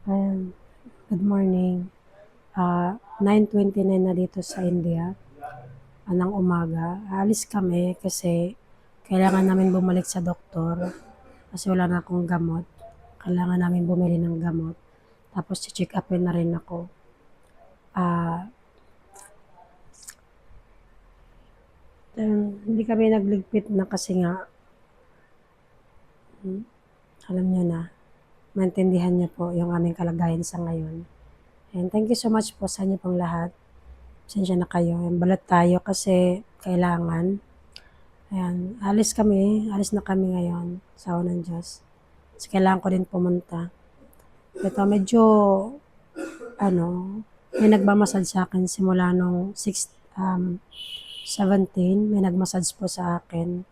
Ayan, good morning. 9:29 na dito sa India, ng umaga. Aalis kami kasi kailangan namin bumalik sa doktor kasi wala na akong gamot. Kailangan namin bumili ng gamot. Tapos check upin na rin ako. Ah, hindi kami nagligpit na kasi nga, alam niyo na, maintindihan niyo po yung aming kalagayan sa ngayon. And thank you so much po sa inyo pong lahat. Pasensya na kayo. Balat tayo kasi kailangan. Ayan, alis na kami ngayon sa awa ng Diyos. Kasi kailangan ko din pumunta. Ito medyo, ano, may nagmamasad sa akin simula nung 17, may nagmassage po sa akin.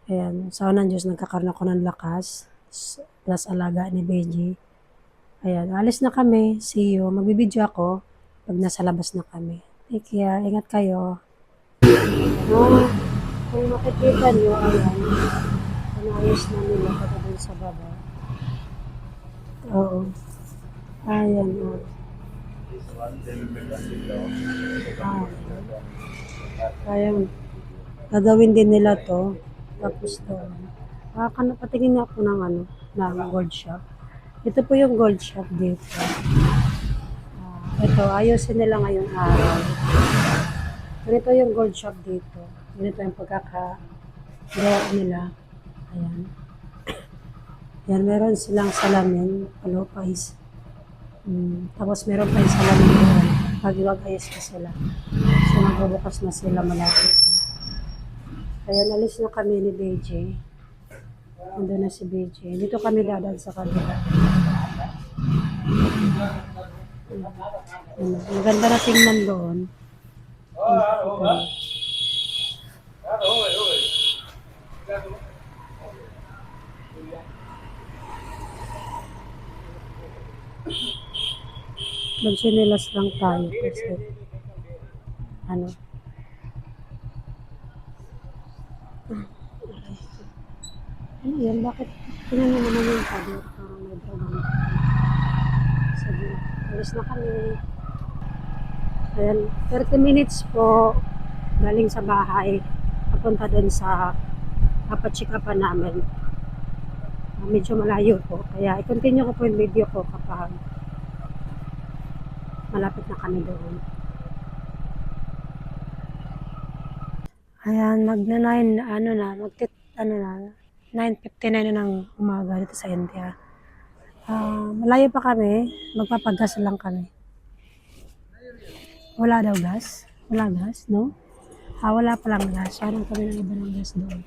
Ayan, sa awa ng Diyos, nagkakaroon ako ng lakas. Plus alaga ni Beji. Ayan, alis na kami. See you. Magbibideo ako pag nasa labas na kami. Take care. Ingat kayo. Kung makikita nyo, ayan, inayos na nila pati dun sa baba. Oo. Ayan, o. Ayan. Gagawin din nila to. Tapos to. Patingin nga ako ng ng gold shop. Ito po yung gold shop dito. Ito, ayusin nila ngayong araw. Ganito yung gold shop dito. Ganito yung pagkakagawa nila. Ayan. Yan, meron silang salamin, palupais. Tapos meron pa yung salamin doon. Pag-ayos pa sila. So, magbubukas na sila malapit na. Ayan, alis na kami ni BJ. Nandun na si BJ. Dito kami dadaan sa kabila. Maganda na tingnan doon. Magsinilas lang tayo kasi ano. Ano yan? Bakit? Tingnan nyo naman yung pader. Parang may drama. Sabi, alis na kami. Ayan, 30 minutes po galing sa bahay. Papunta din sa papacheck upan namin. Medyo malayo po. Kaya i-continue ko po yung video ko kapag malapit na kami doon. Ayan, magna 9:59 na ng umaga dito sa India. Malayo pa kami, magpapagas lang kami. Wala daw gas? Wala gas, no? Wala palang gas. Parang kami ng iba ng gas doon.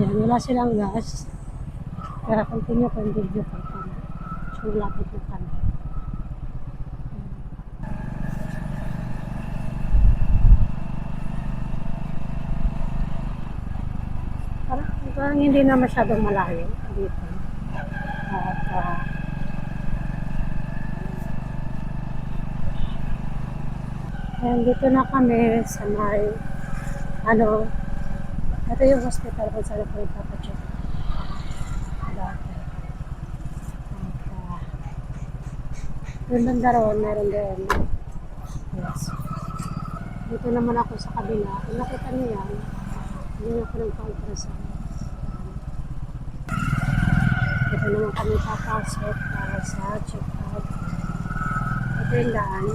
Ayan, wala silang gas. Pero continue ko yung video ko. So, lapit na kami. Parang hindi na masyadong malayo dito. At ayan, dito na kami sa may ito yung hospital kung saan ako nagpapacheck dati. Yung banda roon, meron din. Yes. Dito naman ako sa kabila. Kung nakita niyo yan, hindi ako nagpa-ultrasound. Dito naman kami papasok para sa check-up. Ito yung daan.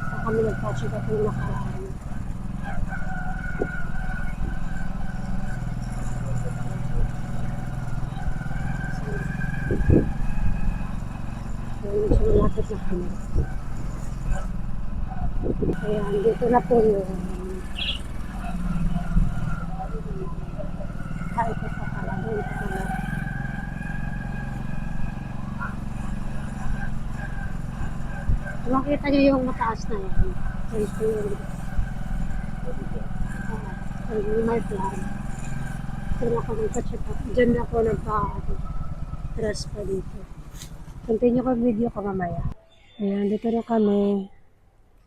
Saan kami nagpa-check up yung nakaraan. Medyo malapit na kami. Kaya dito na po yung ito pa pala. Doon pa pala. Makita niyo yung mataas na yan. Ito yung may plan. Ito na ako nagpa-check up. Diyan na ako nagpa-dress pa dito. Continue ko video ko mamaya. Ayan, dito na kami.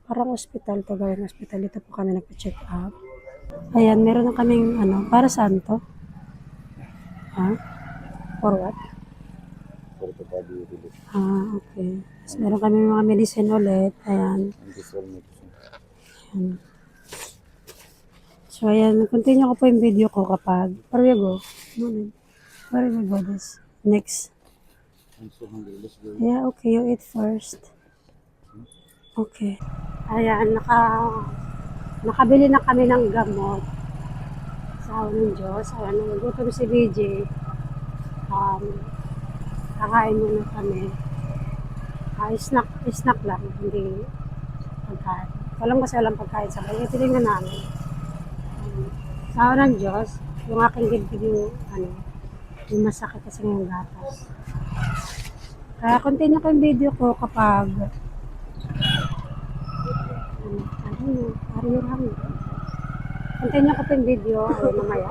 Parang hospital to, gawing hospital. Dito po kami nagpa-check up. Ayan, meron na kaming para saan to? Ha? For what? for the body release. Okay. Tapos meron kami mga medicine ulit. Ayan. And this all medicine. Ayan. So, ayan. Continue ko po yung video ko kapag... Where we go? Where we go this? Next. I'm so hungry. Let's go. Yeah, okay. You eat first. Okay. Ayan. Nakabili na kami ng gamot. Sa awa ng Diyos. Ayan. Nagutom si BJ. Kakain muna kami. Snack lang. Hindi pagkain. Walang kasi walang pagkain sa kanya. Tinignan namin. Sa awa ng Diyos, yung aking dibdib yung masakit kasi ngayong gatas. Kaya continue ko yung video ko kapag are you hungry? Continue ko po yung video mamaya.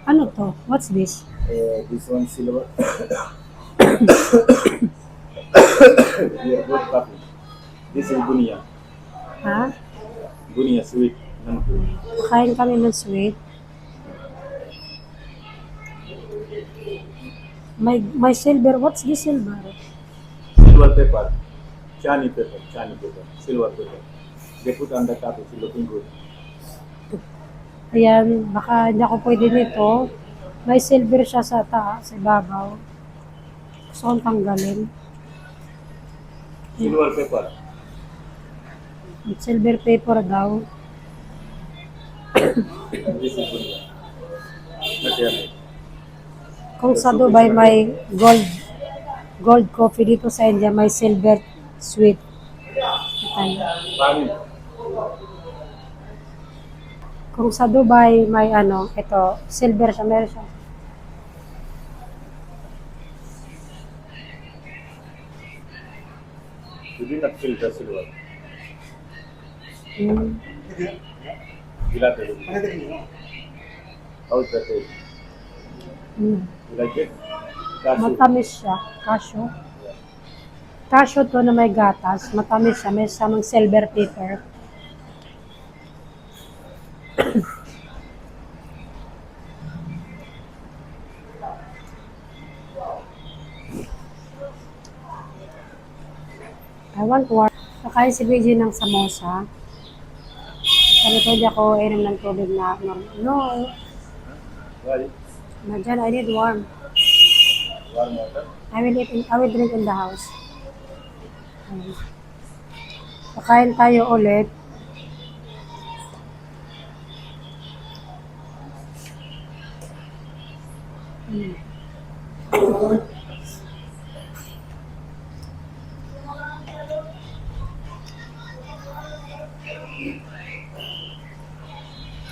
Ano to? What's this? This one silver. Yeah, good coffee. This is bunia. Ha? Bunia sweet. Kain kami ng sweet. My silver. What's this silver? Silver pepper. Chani pepper. Silver pepper. They put on the top. It's looking good. Ayan, baka hindi ako pwede nito. May silver siya sa taas, sa ibabaw. Gusto kong tanggalin. Silver pepper. Silver paper daw. This is bunia. Not yummy. Kung sa Dubai may gold coffee, dito sa India may silver sweet. Ayan. Pani. Kung sa Dubai may ito, silver siya, meron siya. You did not feel the silver. Gila tayo. How's the taste? You like it? Cashew. Matamis siya, cashew. Cashew to na may gatas, matamis siya, may samang silver paper. I want warm. Kakain si BJ ng samosa. Sabi ko, di ako inom ng tubig na no. Why? Nadyan, I need warm. Warm water. I will drink in the house. Ayun. Kakain tayo ulit.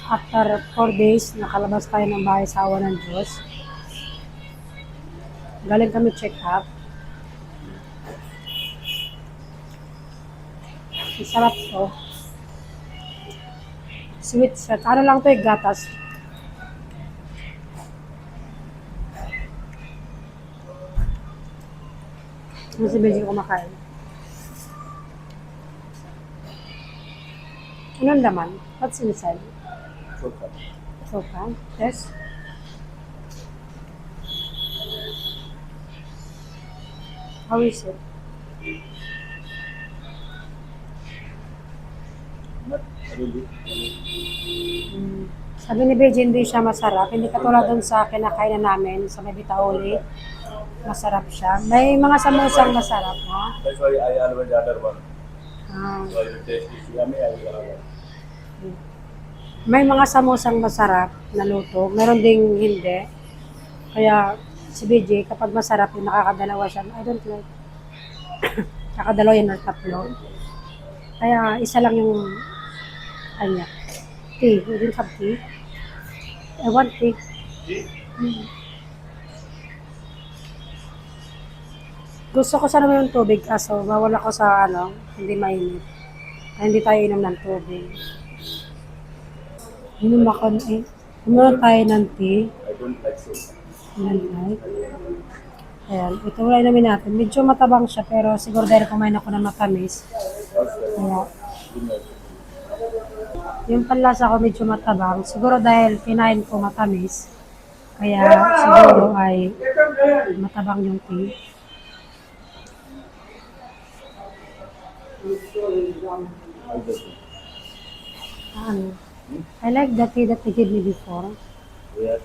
After 4 days, nakalabas tayo ng bahay sa awa ng Diyos. Galing kami check up. Masarap to. Sweet siya. Ano lang to gatas. Ano si Beijing kumakain? Anong laman? What's inside? Chocolate. Sopa? Yes? How is it? Not really. Sabi ni Beijing, hindi siya masarap. Hindi katulad dun sa kinakainan namin sa may Bitaoli. Masarap siya. May mga samosang masarap, ha? That's why I always order one. Ah, So the taste is yummy, I will order. may mga samosang masarap na luto. Meron ding hindi. Kaya si BJ, kapag masarap, yung nakakadalawa siya. I don't like. Nakakadalawa yun or tatlo. Kaya isa lang yung kanya. Tea. You didn't have tea? I want tea. Gusto ko sana may yung tubig kaso bawal ako sa hindi mainit. Kaya hindi tayo inom ng tubig. Inom tayo ng tea. I don't like soup. Ayan. Ito wala namin natin. Medyo matabang siya pero siguro dahil kumain ako ng matamis. How's that? Kaya Good night. Yung panlasa ko medyo matabang. Siguro dahil kinain ko matamis. Kaya siguro ay matabang yung tea. Ano? I like the tea that they gave me before. Where?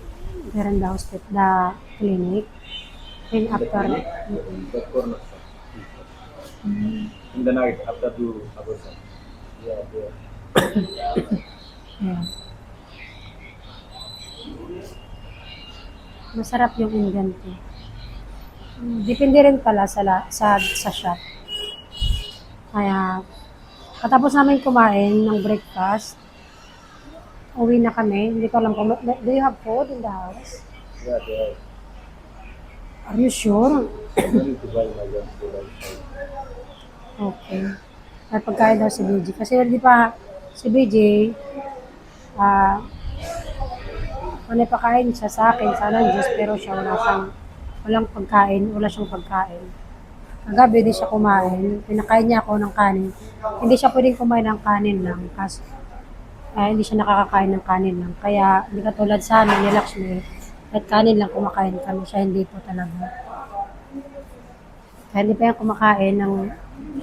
There in the hospital, the clinic. And after, That corner shop. In the night after do abortion. Yeah, yeah. yeah. Masarap yung Indian tea. Depende rin pala sa shop. Kaya, katapos namin kumain ng breakfast, uwi na kami. Hindi ko alam kung, do you have food in the house? Yeah, yeah. Are you sure? I need to buy my own food outside. Okay. May pagkain daw si BJ. Kasi hindi pa si BJ, may pakain siya sa akin, sana ng Diyos, pero siya walang pagkain, wala siyang pagkain. Kagabi di siya kumain, pinakain niya ako ng kanin. Hindi siya pwedeng kumain ng kanin lang kasi hindi siya nakakakain ng kanin lang. Kaya hindi katulad sa amin, ni Lakshmi, at kanin lang kumakain kami, siya hindi po talaga. Kaya hindi pa yan kumakain ng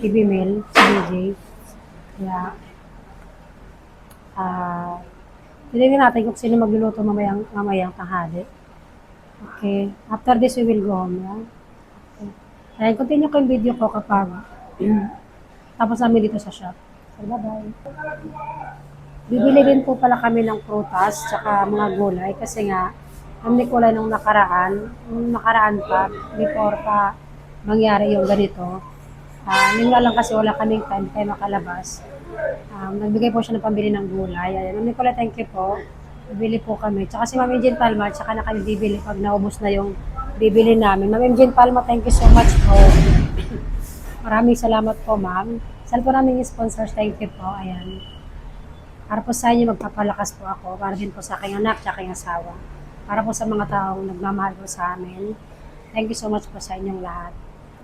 TV meal, si BJ. Kaya, tingnan natin kung sino magluluto mamayang tanghali. Okay. After this, we will go home. Yeah? Okay. Ayan, continue ko yung video ko kapag tapos namin dito sa shop. So, bye-bye. Bibili din po pala kami ng prutas tsaka mga gulay kasi nga, ang Nicolay nung nakaraan pa, before pa mangyari yung ganito, yun nga lang kasi wala kaming time kaya makalabas. Nagbigay po siya ng pambili ng gulay. Ayan, Ma'am Nicola, thank you po. Bibili po kami. Tsaka si Ma'am Engine Palma, tsaka na kami bibili pag naubos na yung bibili namin. Ma'am Engine Palma, thank you so much po. Maraming salamat po, ma'am. Saan po namin yung sponsors, thank you po. Ayan. Para po sa inyo, magpapalakas po ako. Para din po sa aking anak, tsaka aking asawa. Para po sa mga taong nagmamahal po sa amin. Thank you so much po sa inyong lahat.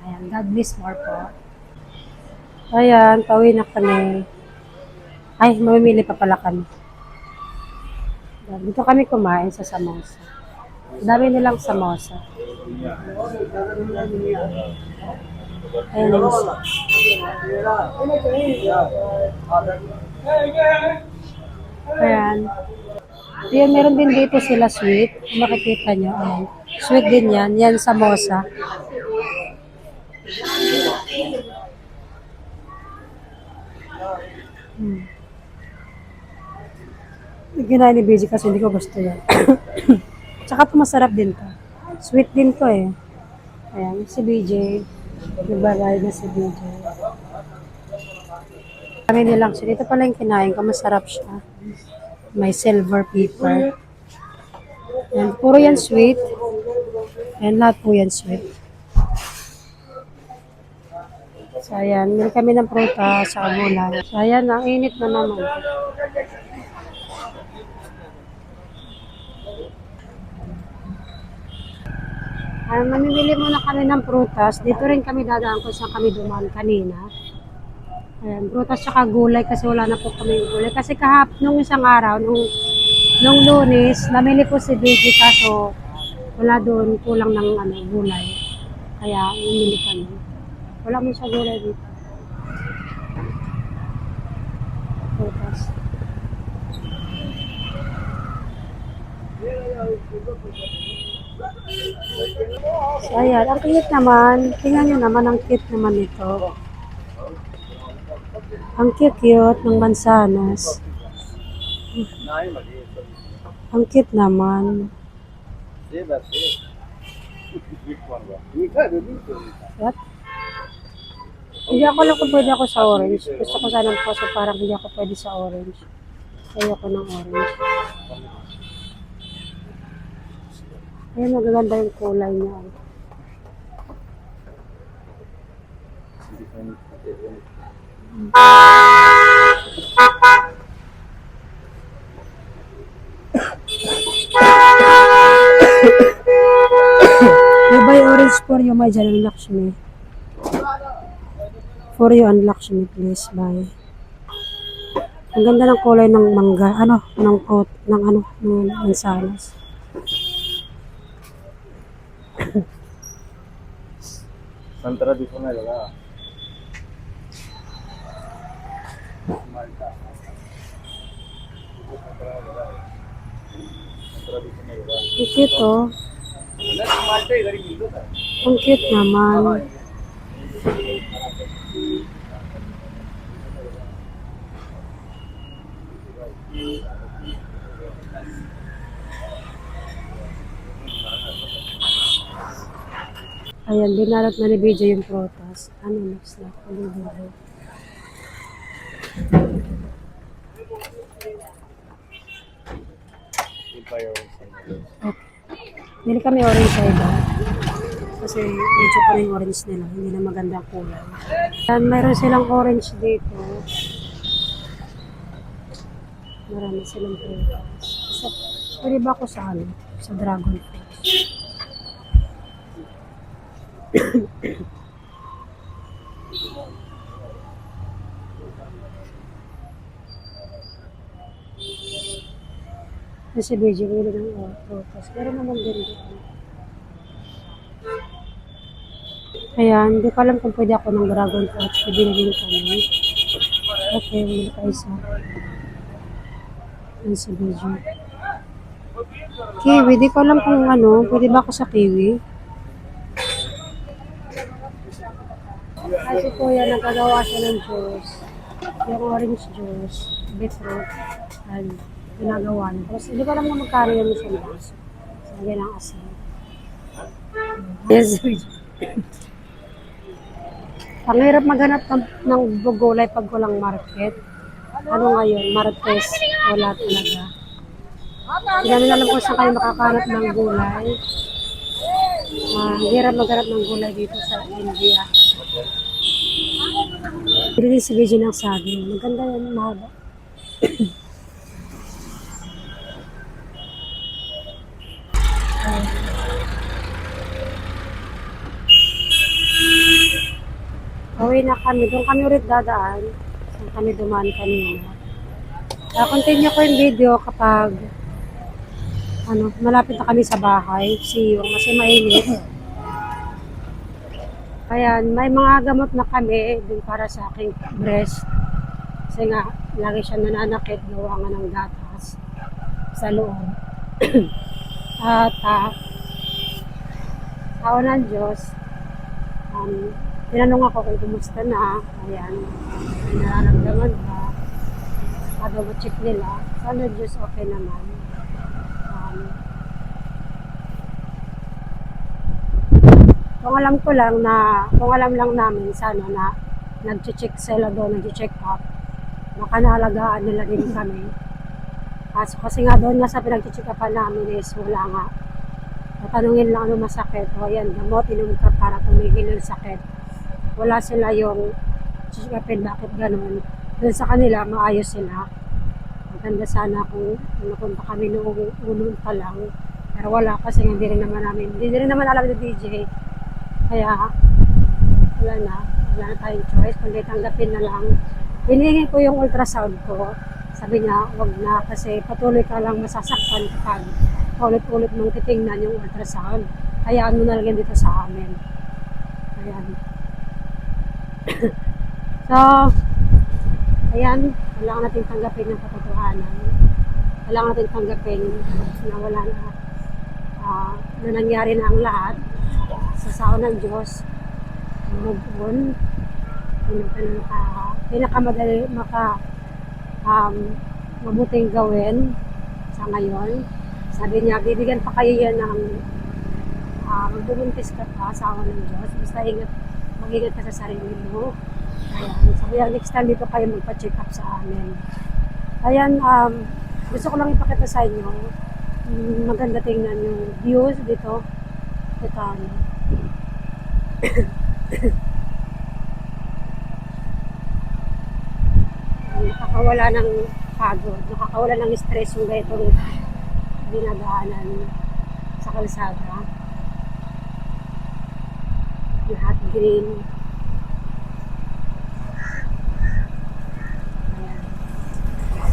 Ayan, God bless more po. Ayan, pauwi na kami. Ay, mamimili pa pala kami. Dito kami kumain sa samosa. Dami nilang samosa. Ayan yung isa. Ayan. Ayan, meron din dito sila sweet. Kung makikita nyo. Ayan. Sweet din yan. Yan samosa. Ginawa ni BJ kasi hindi ko gusto yan. Tsaka ito masarap din to. Sweet din to eh. Ayan, si BJ. Nagbagay na si BJ. Kami nilang siya. Dito pala yung kinain ko. Masarap siya. May silver pepper. Ayan, puro yan sweet. Ayan, lahat po yan sweet. So ayan, meron kami ng prutas sa gulay. So ayan, ang init na naman. Mamimili muna kami ng prutas. Dito rin kami dadaan kung saan kami dumaan kanina. Ayan, prutas tsaka gulay kasi wala na po kami gulay. Kasi nung isang araw, nung Lunes, namili po si BJ kaso wala doon, kulang ng gulay. Kaya umili kami. Wala mo sa gulay dito. Prutas. So, ayan, ang cute naman. Tingnan nyo naman, ang cute naman ito. Ang cute ng mansanas. Ang cute naman. What? Hindi ako lang kung pwede ako sa orange. Gusto ko sana po so parang hindi ako pwede sa orange. Ayoko ng orange. Ayan, magaganda yung kulay niya. I buy orange for you, my Jan Lakshmi. For you and Lakshmi, please buy. Ang ganda ng kulay ng mangga, ng fruit, ng mansanas. Son tradicionales, ¿verdad? Malta. Tradicional, ¿verdad? Ang cute, oh. Malta y garindo, ¿verdad? Ang cute naman. Ayan, binalot na ni BJ yung prutas. Ano, next na? Aliboro. Bili kami orange cider. Kasi medyo pa yung orange nila. Hindi na maganda ang kulay. Ayan, mayroon silang orange dito. Marami silang prutas. So, pwede ba ako sa Sa dragon fruit? Kasi BJ, bili ng prutas. Meron naman din dito. Ayan, hindi ko alam kung pwede ako ng dragon fruits. Bibili kami. Okay, bili ka isa. Ayan si BJ. Kiwi, di ko alam kung pwede ba ako sa kiwi? Kasi po yan, nagkagawa siya ng juice. Yung orange juice, beetroot, and ginagawa niya. Tapos, hindi ko alam kung magkano yung isang baso. So, yan ang asin. Yes, ang hirap maghanap ng gulay pag walang market. Ano ngayon, Martes, wala talaga. Hindi namin alam kung saan kayo makakahanap ng gulay. Hirap maghanap ng gulay dito sa India. Bili si BJ ng saging. Maganda yan, mahaba. Uwi na kami. Doon kami ulit dadaan. Saan kami dumaan kanina. Continue ko yung video kapag malapit na kami sa bahay. See you. Kasi mainit. Ayan, may mga gamot na kami dun para sa aking breast. Kasi nga, lagi siya nananakit, gawa nga ng gatas sa loob. At tao ng Diyos, tinanong ako kung kumusta na. Ayan, may nararamdaman ba? Check nila. Sana Diyos okay naman. Kung alam lang namin sana na nag-check sila doon, nag-check up, makanahalagaan nila rin kami. Kasi nga doon nga sa pinag-check upan namin is wala nga. Tatanungin lang ano masakit. O yan, gamot, inom ka para tumigil yung sakit. Wala sila yung check upin, bakit ganun. Doon sa kanila, maayos sila. Maganda sana kung napunta kami noong unong pa lang. Pero wala kasi hindi rin naman alam ni DJ. Kaya, wala na tayong choice, kundi tanggapin na lang. Hinihingin ko yung ultrasound ko. Sabi niya, wag na kasi patuloy ka lang masasaktan kapag ulit-ulit mong titingnan yung ultrasound. Hayaan mo na lang dito sa amin. Ayan. So, ayan, kailangan natin tanggapin ng katotohanan. Kailangan natin tanggapin na wala na nangyari na ang lahat. Sa sao ng Diyos, move on. Pinakamadali mabuting gawin sa ngayon. Sabi niya, bibigyan pa kayo yan ng magbubuntis ka pa sa awa ng Diyos. Basta mag-ingat ka sa sarili mo. Ayan, sabi niya, next time dito kayo magpa-check up sa amin. Ayan, gusto ko lang ipakita sa inyo. Maganda tingnan yung views dito. Ito, nakakawala ng pagod, nakakawala ng stress yung ganitong dinadaanan sa kalsada. Lahat green. Ayan.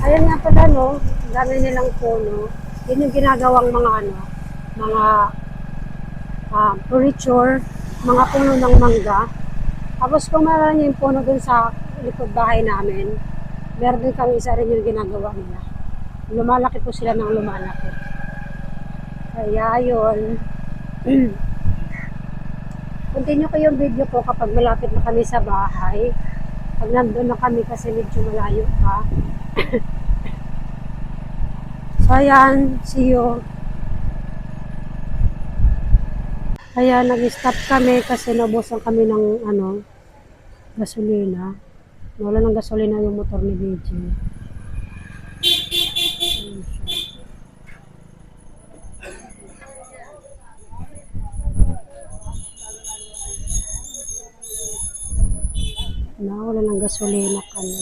Ayan nga pala, no? Ang dami nilang puno. Yun yung ginagawang mga ano, mga furniture, mga puno ng mangga. Tapos kung meron yung puno dun sa likod bahay namin, meron din kami isa rin yung ginagawa nila. Lumalaki po sila ng lumalaki. Kaya yun, continue ko yung video ko kapag malapit na kami sa bahay. Pag nandun na kami kasi medyo malayo pa. So ayan, see you. Kaya nag-stop kami kasi nabusan kami ng ano, gasolina. Wala ng gasolina yung motor ni BJ. Wala ng gasolina kami.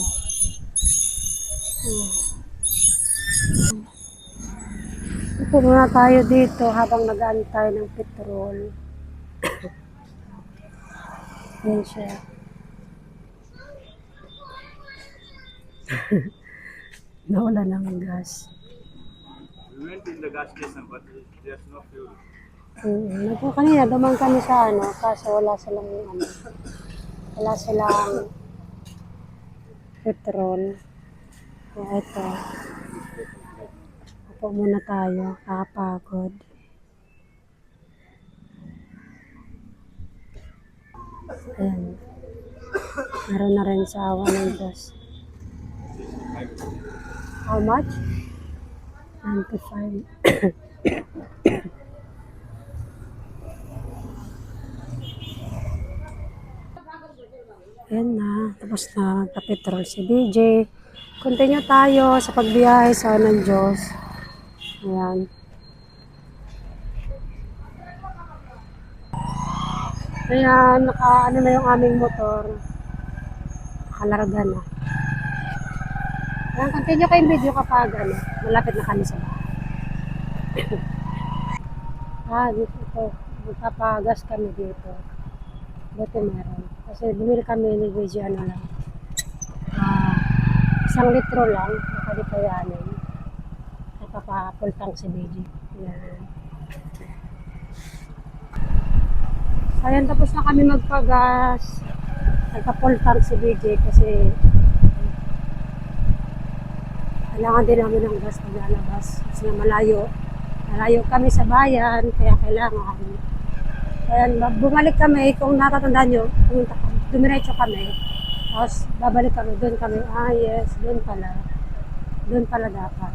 Upo muna tayo dito habang nag-aantay ng petrol. Yan siya. Nawala ng gas. We went in the gas station, but there's no fuel. Kanina dumaan kami sa ano, kaso wala silang ano, wala silang petrol. Kaya ito, upo muna tayo, kakapagod. Ayan. Meron na rin sa awa ng Diyos. How much? 95. Ayan na, tapos na magpa-petrol si BJ. Continue tayo sa pagbiyahe sa awa ng Diyos. Ayan. Ayan, ano na yung aming motor. Nakalarga na. Ayan, continue ko yung video kapag ano, malapit na kami sa bahay. Dito ito. Magpapagas kami dito. Buti meron. Kasi bumili kami ni BJ ano lang. 1 litro lang. Baka di kayanin. Nagpapapul tank si BJ. Ayan. Ayan, tapos na kami magpagas. Nagpa-full tank si BJ kasi kailangan din namin ng gas pag lalabas. Kasi malayo. Malayo kami sa bayan, kaya kailangan. Kaya bumalik kami, kung natatandaan nyo, dumiretso kami. Tapos babalik kami, doon kami, yes, doon pala. Doon pala dapat.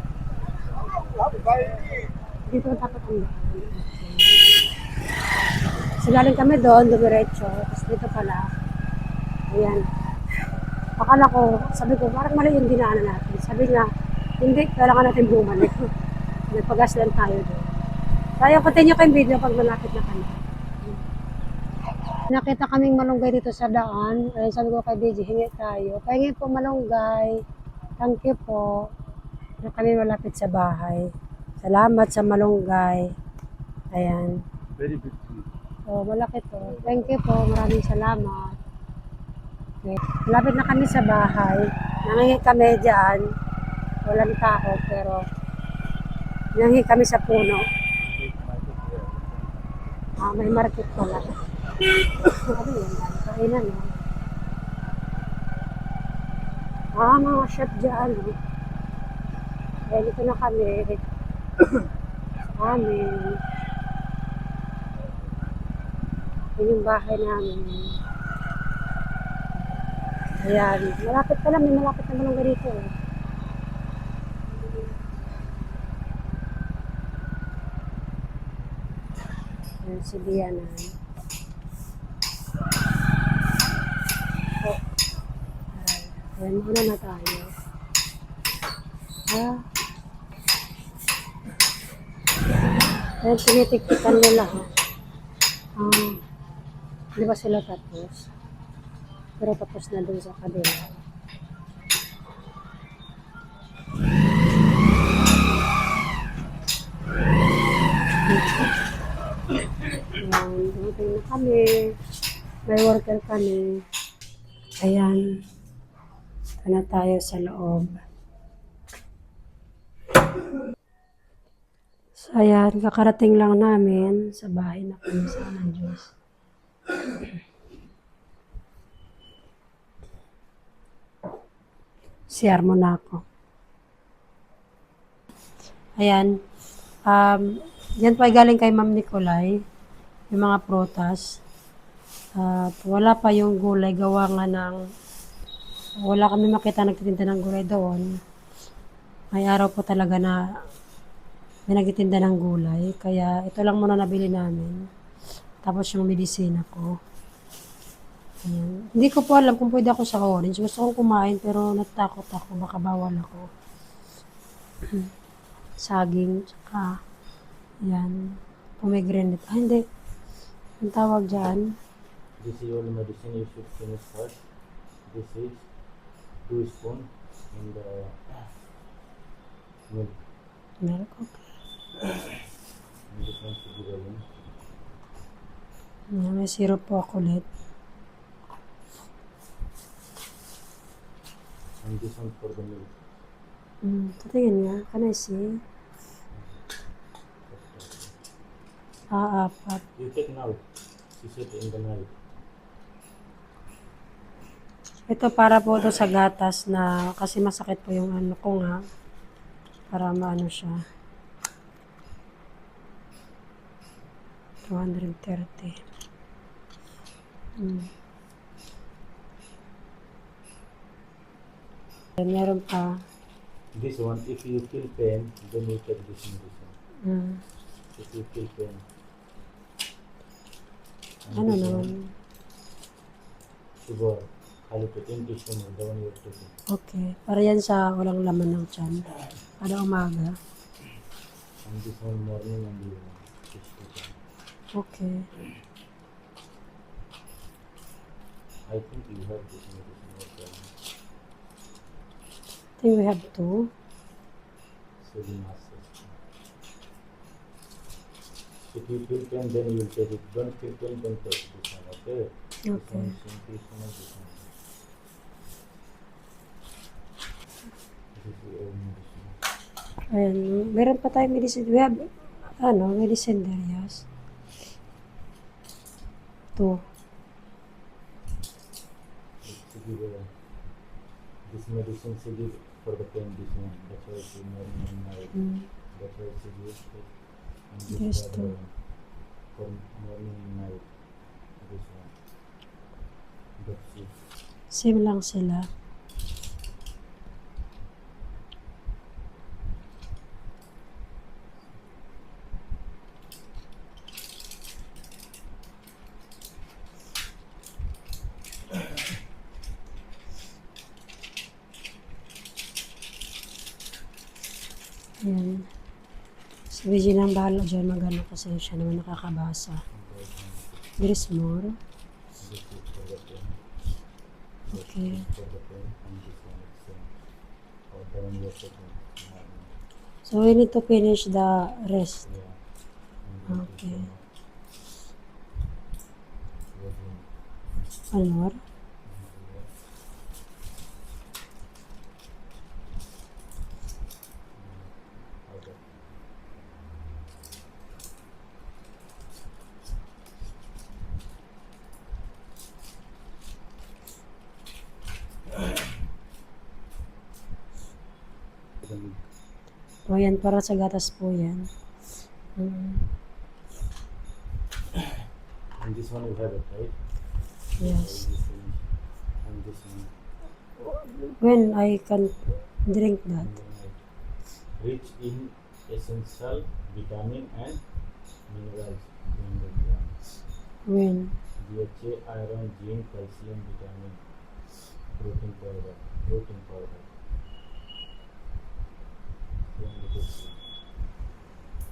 Dito dapat ang daan. So galing kami doon, dumiretso. Tapos dito pala. Ayan. Akala ko, sabi ko, parang mali yung dinaanan natin. Sabi nga, hindi, kailangan natin bumalik. Nagpagas lang tayo doon. Tayo, continue ko yung video pag malapit na kami. Nakita kaming malunggay dito sa daan. Ayun, sabi ko kay BJ, hingi tayo. Pahingi po malunggay. Thank you po. Na kami malapit sa bahay. Salamat sa malunggay. Ayan. Very big tree. Oh, malaki to. Thank you po. Maraming salamat. Okay. Malapit na kami sa bahay. Nangingi kami dyan. Walang tao, pero nangingi kami sa puno. May market pala. Ano yun? Kainan, no? Mga chef dyan, no? Kaya dito na kami. Sa amin. Yun yung bahay namin. Ayan. Malapit pa lang. May malapit na malunggay dito, eh. Ayan, si Diana. Oh. Ayan, muna na tayo. Ayan, tinitiktikan nila, ha. Di ba sila tapos? Pero tapos na dun sa kabila. Ayan, dumating na kami. May worker kami. Ayan. Ito na tayo sa loob. So, ayan, kakarating lang namin sa bahay na kami sa ng Diyos. CR muna ako. Ayan. Yan po ay galing kay Ma'am Nicolay. Yung mga prutas. At wala pa yung gulay. Gawa nga ng wala kami makita nagtitinda ng gulay doon. May araw po talaga na may nagtitinda ng gulay. Kaya ito lang muna nabili namin. Tapos yung medisina ko. Ayan. Hindi ko po alam kung pwede ako sa orange. Gusto kong kumain pero natakot ako. Baka bawal ako. Saging. Tsaka, ayan. Pomegranate. Ah, hindi. Ang tawag dyan. This is all medicine you should finish first. This is 2 spoon in the milk. Milk, okay. And this one should be rolling. Ayan, may syrup po ako ulit. And this one for the milk. Tatingin nga. Can I see? Apat. You take now. You sit in the night. Ito para po to sa gatas na kasi masakit po yung ano ko nga. Para maano siya. 230. And meron pa. This one, if you feel pain, then you take this medicine. Mm, If you feel pain. And ano this naman. one, sugar. Khali to 10 teaspoon of the one you are taking. Okay. Para yan sa walang laman ng tiyan. Kada umaga. And this one morning and evening. 60 Okay. I think you have this medicine also. I think we have two. Sodimasis. If you feel pain, then you will take it. Don't feel pain, then take this one, okay? This Okay. one is simple, this one is this one. This is your own medicine. Ayan. Meron pa tayong medicine. We have, medicine there, yes. Two. To give this medicine to give for the pain, this one. That's why it's morning and night. That's why it's used to. And this Yes, for too. for morning and night. This one. That's it. Same lang sila. Ayan. Si Regina ang bahala dyan magano kasi siya naman nakakabasa. There is more. This is for the pain. Okay. For the pain, and this one is same. Or the one you're taking. So we need to finish the rest. Yeah. And then Okay. this one. One more. Okay. O yan, para sa gatas po yan. And this one you have it, right? Yes. And this one. When I can drink that. Rich in essential vitamin and minerals. 200 grams. When? DHA, iron, zinc, calcium, vitamin, protein powder. Protein powder.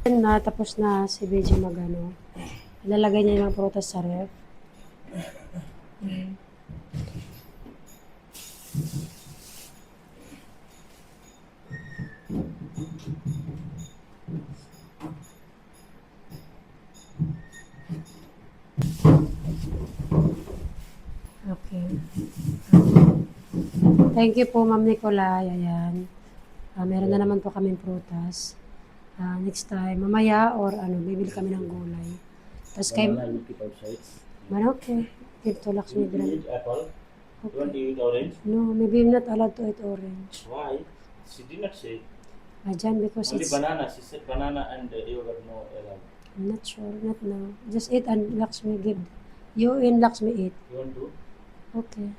250. Na tapos na si Beji magano. Ilalagay niya yung prutas sa ref. Okay. Thank you po, Ma'am Nicolay. Ayan. Meron na naman po kaming prutas. Next time, mamaya or bibili kami ng gulay. Tapos kay Banana you keep outside. okay. Dito Lakshmi You Brand. eat apple? You want to Okay. eat orange? No, maybe I'm not allowed to eat orange. Why? She did not say. Jan, because Only it's, banana. She said banana and yogurt no allowed. I'm not sure, not now. Just eat and Lakshmi give. You and Lakshmi eat. You want to? Okay.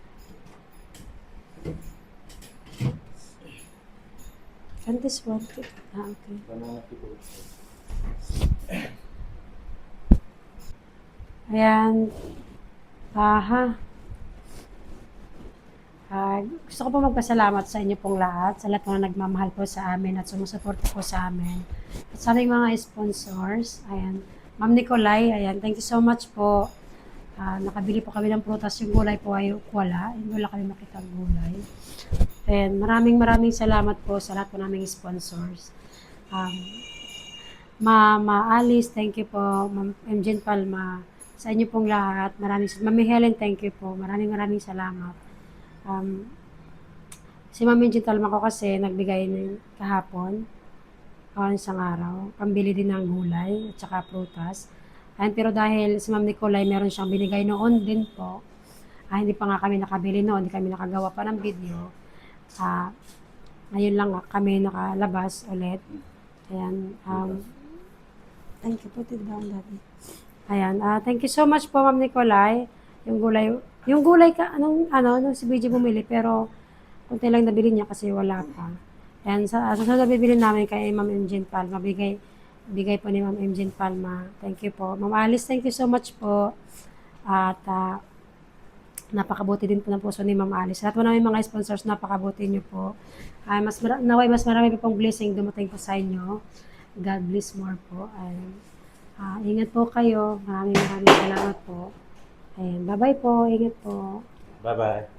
And this one? Okay. Banana keep outside. Ayan. Gusto ko po magpasalamat sa inyo pong lahat, sa lahat po na nagmamahal po sa amin at sumusuporta po sa amin. At sa aming mga sponsors, ayan. Ma'am Nicolay, ayan, thank you so much po. Nakabili po kami ng prutas, yung gulay po ay wala, hindi wala kami makita ang gulay. And maraming salamat po sa lahat po naming sponsors. Mama Alice, thank you po. Ma'am Emjen Palma, sa inyo pong lahat. Mami Helen, thank you po. Maraming salamat. Si Ma'am Emjen Palma ko kasi nagbigay ng kahapon, isang araw, pambili din ng gulay at saka prutas. Pero dahil si Ma'am Nicolay meron siyang binigay noon din po, hindi pa nga kami nakabili noon, hindi kami nakagawa pa ng video. Ngayon lang kami nakalabas ulit. Ayan, thank you, put it down, Daddy. Ayan, thank you so much po, Ma'am Nicolay. Yung gulay nung si BJ bumili, pero kunti lang nabili niya kasi wala pa. Ayan, sa susunod na bibili namin kay Ma'am Emjen Palma, bigay po ni Ma'am Emjen Palma. Thank you po. Ma'am Alice, thank you so much po. At napakabuti din po ng puso ni Ma'am Alice. Lahat po namin mga sponsors, napakabuti niyo po. Naway mas marami po pong blessing dumating po sa inyo. God bless more po. Ingat po kayo. Maraming salamat po. Ayan, bye-bye po. Ingat po. Bye bye.